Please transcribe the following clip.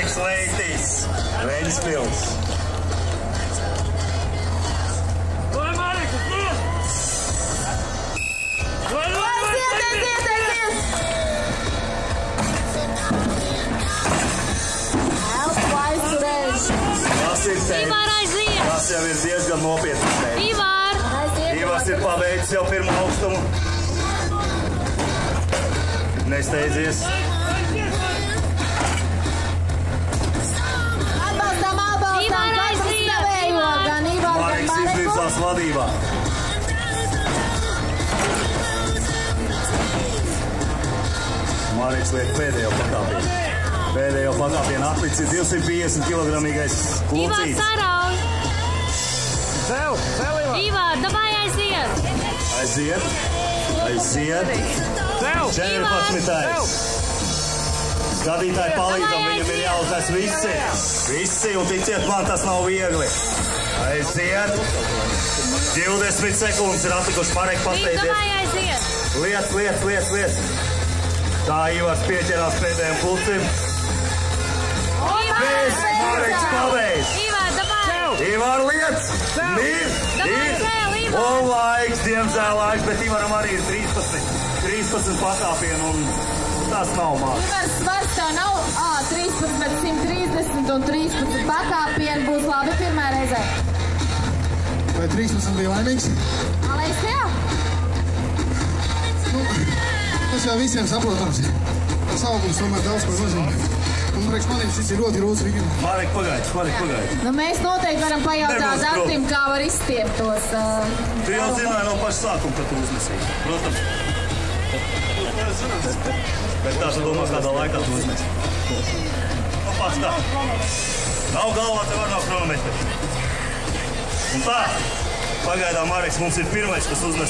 Mareks Leitis, Ventspils. Vai, Mareks, aiziet! Tas jau ir diezgan nopietns teikt. Ivars ir pabeidzis jau pirmo augstumu. Nesteidzies. Mareks izvirzās vadībā. Mareks liek pēdējo pakāpienu. Pēdējo pakāpienu atlicis 250 kg-īgais klucītis. Sev, Ivār, davai aiziet! Aiziet. 14. Skatītāji palīdzam, viņam ir jāuznes visi. Visi, un ticiet man, tas nav viegli. Aiziet. 20 sekundes ir atlikuši, Marek pasteidzies. Davai aiziet! Liec. Tā Ivars pieķerās pēdējiem klucim. Bez Mareks pabeidz. Ivār, davai! Ivar liec! Ir! Un laiks, diemžēl laiks, bet Ivaram arī ir 13 pakāpienu, un tas nav maz. Ivars svars tev nav 13, 130 un 13 pakāpienu būs labi pirmā reizē. Vai 13 bija laimīgs? Alēsijā? Tas jau visiem saprotams. Tas augums tomēr daudz par nozīmē. Un priekš maniem šis ir ļoti grūts viņam. Marek, pagaid. Nu, mēs noteikti varam pajautāt Artim, kā var izstiept tos... Tu jau zināji no paša sākuma, ka tu uznesīji. Protams. Bet tā tu domā, kādā laikā tu uznes. Nu, pats tā. Nav galvā, tev var nav kronometri. Un tā, pagaidām Mareks mums ir pirmais, kas uznes.